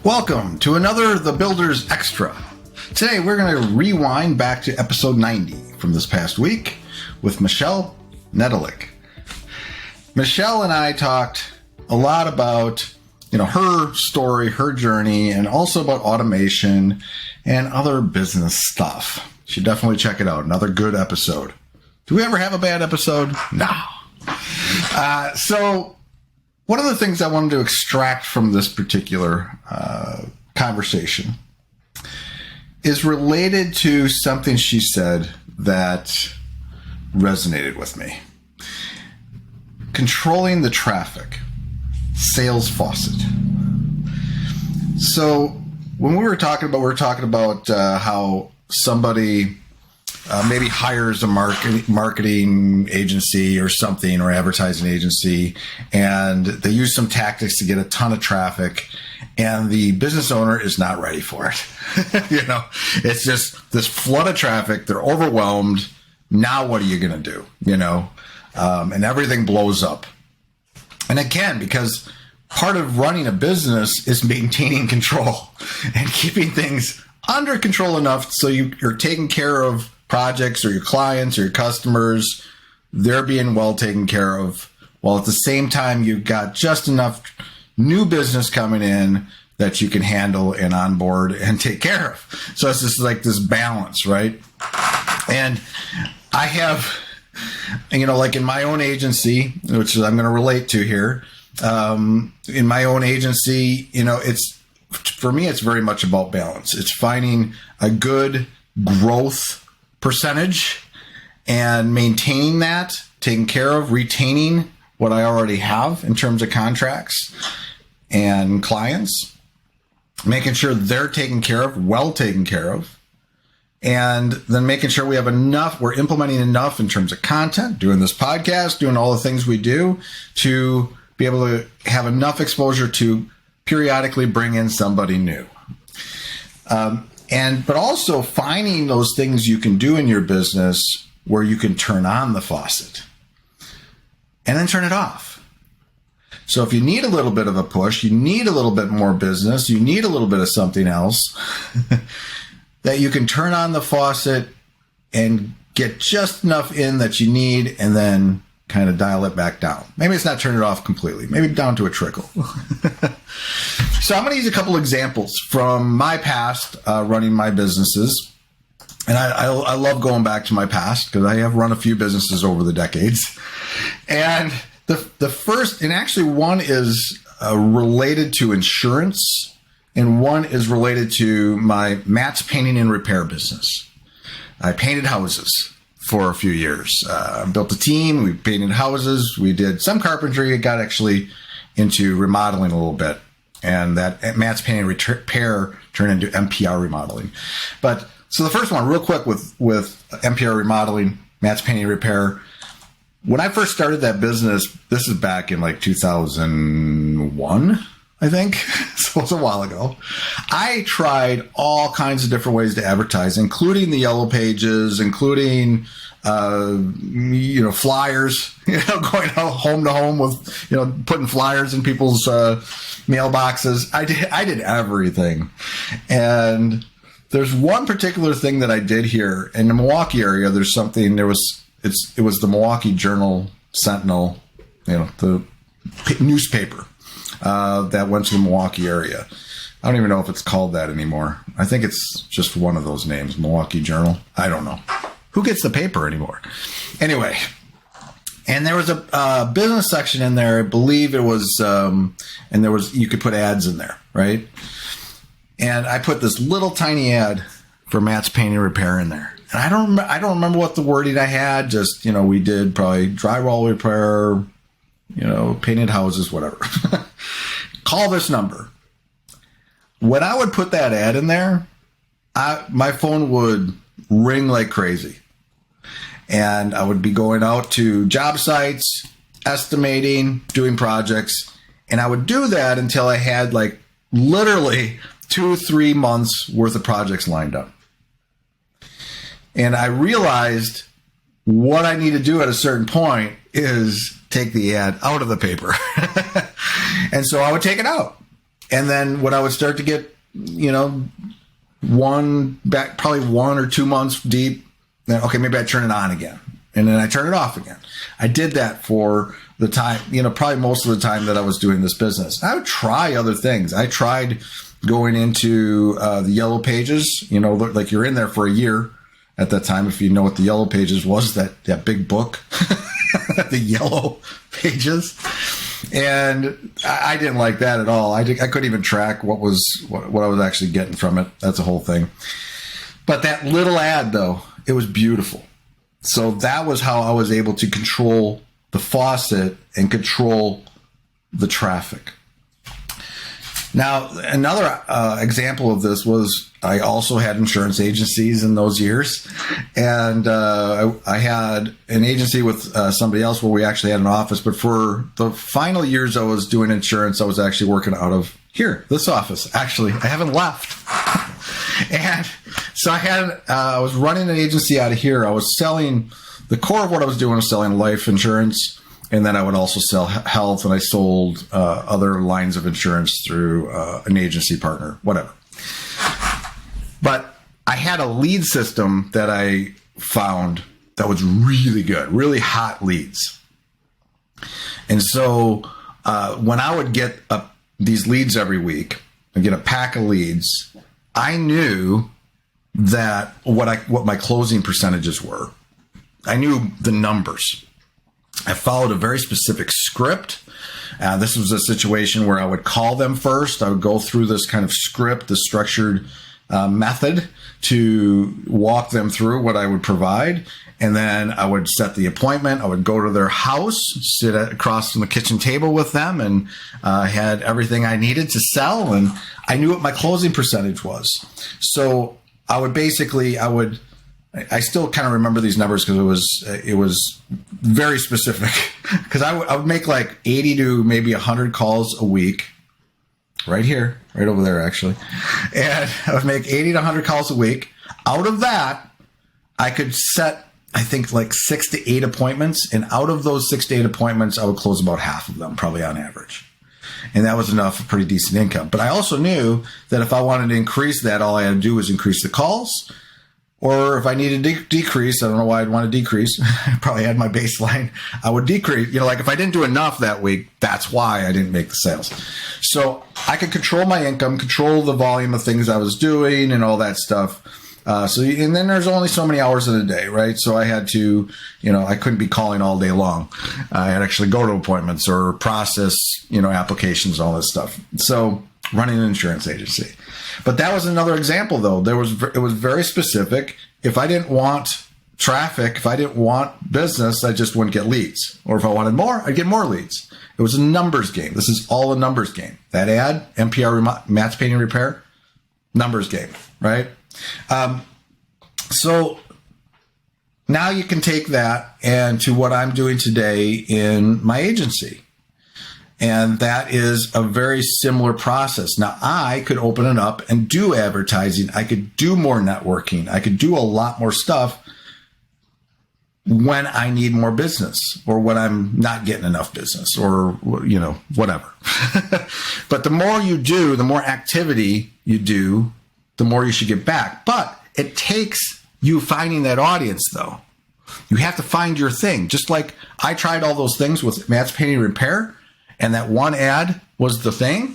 Welcome to another The Builders Extra. Today we're going to rewind back to episode 90 from this past week with Michelle Nedelec. Michelle and I talked a lot about, her story, her journey, and also about automation and other business stuff. You should definitely check it out. Another good episode. Do we ever have a bad episode? No. So one of the things I wanted to extract from this particular conversation is related to something she said that resonated with me. Controlling the traffic, sales faucet. So when we were talking about how somebody maybe hires a marketing agency or something, or advertising agency, and they use some tactics to get a ton of traffic, and the business owner is not ready for it. It's just this flood of traffic. They're overwhelmed. Now what are you going to do? And everything blows up. And again, because part of running a business is maintaining control and keeping things under control enough so you're taking care of projects or your clients or your customers. They're being well taken care of, while at the same time you've got just enough new business coming in that you can handle and onboard and take care of. So it's just like this balance, right? And I have, like in my own agency, which I'm going to relate to here, in my own agency, for me, it's very much about balance. It's finding a good growth percentage and maintaining that, taking care of, retaining what I already have in terms of contracts and clients, making sure they're taken care of, well taken care of, and then making sure we have enough, we're implementing enough in terms of content, doing this podcast, doing all the things we do to be able to have enough exposure to periodically bring in somebody new. But also finding those things you can do in your business where you can turn on the faucet and then turn it off. So if you need a little bit of a push, you need a little bit more business, you need a little bit of something else, that you can turn on the faucet and get just enough in that you need and then kind of dial it back down. Maybe it's not turn it off completely, maybe down to a trickle. So I'm going to use a couple examples from my past running my businesses. And I love going back to my past because I have run a few businesses over the decades. And the first, and actually one is related to insurance, and one is related to my Matt's painting and repair business. I painted houses for a few years. Built a team, we painted houses, we did some carpentry, it got actually into remodeling a little bit. And that Matt's painting and repair turned into MPR remodeling. But so the first one, real quick with MPR remodeling, Matt's painting and repair. When I first started that business, this is back in like 2001, I think. So it's a while ago. I tried all kinds of different ways to advertise, including the yellow pages, including, flyers, going home to home with, putting flyers in people's mailboxes. I did everything. And there's one particular thing that I did here in the Milwaukee area. It was the Milwaukee Journal Sentinel, the newspaper that went to the Milwaukee area. I don't even know if it's called that anymore. I think it's just one of those names, Milwaukee Journal. I don't know. Who gets the paper anymore? Anyway, and there was a business section in there. I believe it was, you could put ads in there, right? And I put this little tiny ad for Matt's Painting and Repair in there. And I don't remember what the wording I had. Just, we did probably drywall repair, painted houses, whatever. Call this number. When I would put that ad in there, my phone would ring like crazy. And I would be going out to job sites, estimating, doing projects. And I would do that until I had like literally 2-3 months worth of projects lined up. And I realized what I need to do at a certain point is take the ad out of the paper. And so I would take it out. And then when I would start to get, probably 1 or 2 months deep, then, okay, maybe I turn it on again. And then I turn it off again. I did that for the time, probably most of the time that I was doing this business. I would try other things. I tried going into the yellow pages, like you're in there for a year at that time. If you know what the yellow pages was, that big book, the yellow pages. And I didn't like that at all. I couldn't even track what I was actually getting from it. That's a whole thing. But that little ad, though, it was beautiful. So that was how I was able to control the faucet and control the traffic. Now, another example of this was I also had insurance agencies in those years. And I had an agency with somebody else where we actually had an office. But for the final years I was doing insurance, I was actually working out of here, this office. Actually, I haven't left. And so I was running an agency out of here. I was selling, the core of what I was doing was selling life insurance. And then I would also sell health, and I sold other lines of insurance through an agency partner, whatever. But I had a lead system that I found that was really good, really hot leads. And so when I would get these leads every week, I get a pack of leads, I knew that what my closing percentages were. I knew the numbers. I followed a very specific script. This was a situation where I would call them first. I would go through this kind of script, the structured method to walk them through what I would provide. And then I would set the appointment. I would go to their house, sit across from the kitchen table with them, and had everything I needed to sell. And I knew what my closing percentage was. So I still kind of remember these numbers because it was very specific. Because I would make like 80 to maybe 100 calls a week, right here, right over there actually, and I would make 80 to 100 calls a week. Out of that, I could set, I think, like 6 to 8 appointments, and out of those 6 to 8 appointments, I would close about half of them, probably on average. And that was enough for pretty decent income. But I also knew that if I wanted to increase that, all I had to do was increase the calls. Or if I needed to decrease, I don't know why I'd want to decrease. I probably had my baseline. I would decrease. Like if I didn't do enough that week, that's why I didn't make the sales. So I could control my income, control the volume of things I was doing and all that stuff. And then there's only so many hours in a day, right? So I had to, I couldn't be calling all day long. I had to actually go to appointments or process, applications, all this stuff. So running an insurance agency. But that was another example, though. It was very specific. If I didn't want traffic, if I didn't want business, I just wouldn't get leads. Or if I wanted more, I'd get more leads. It was a numbers game. This is all a numbers game. That ad, MPR, Matt's Painting Repair, numbers game, right? So now you can take that and to what I'm doing today in my agency. And that is a very similar process. Now, I could open it up and do advertising. I could do more networking. I could do a lot more stuff when I need more business or when I'm not getting enough business or, whatever. But the more you do, the more activity you do, the more you should get back. But it takes you finding that audience, though. You have to find your thing. Just like I tried all those things with Matt's Painting Repair, and that one ad was the thing.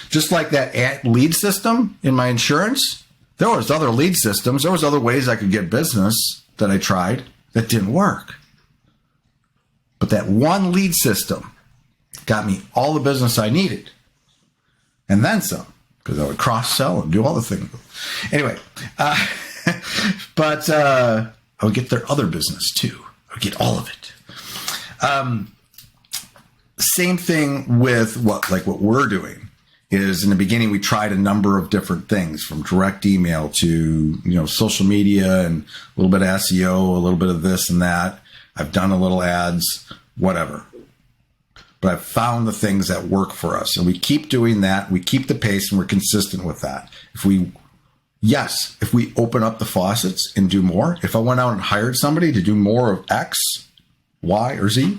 Just like that ad lead system in my insurance, there was other lead systems. There was other ways I could get business that I tried that didn't work. But that one lead system got me all the business I needed. And then some, because I would cross-sell and do all the things. Anyway, but I would get their other business too. I would get all of it. Same thing with what we're doing is in the beginning, we tried a number of different things from direct email to, social media and a little bit of SEO, a little bit of this and that. I've done a little ads, whatever. But I've found the things that work for us. And we keep doing that. We keep the pace and we're consistent with that. If we open up the faucets and do more, if I went out and hired somebody to do more of X, Y, or Z,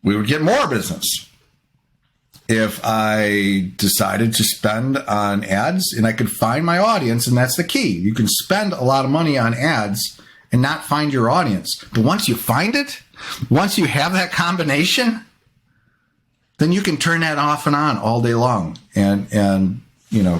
we would get more business. if I decided to spend on ads and I could find my audience, and that's the key. You can spend a lot of money on ads and not find your audience. But once you find it, once you have that combination, then you can turn that off and on all day long and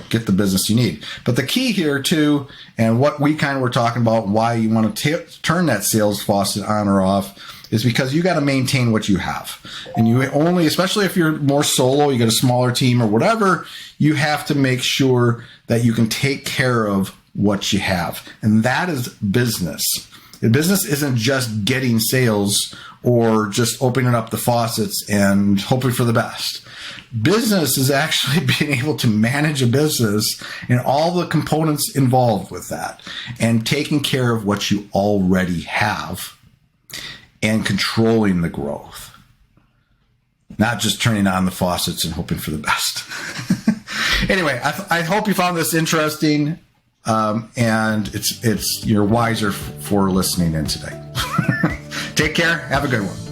get the business you need. But the key here too, and what we kind of were talking about, why you want to turn that sales faucet on or off, is because you got to maintain what you have. And you only, especially if you're more solo, you got a smaller team or whatever, you have to make sure that you can take care of what you have. And that is business. And business isn't just getting sales or just opening up the faucets and hoping for the best. Business is actually being able to manage a business and all the components involved with that, and taking care of what you already have and controlling the growth, not just turning on the faucets and hoping for the best. Anyway, I hope you found this interesting, and you're wiser for listening in today. Take care. Have a good one.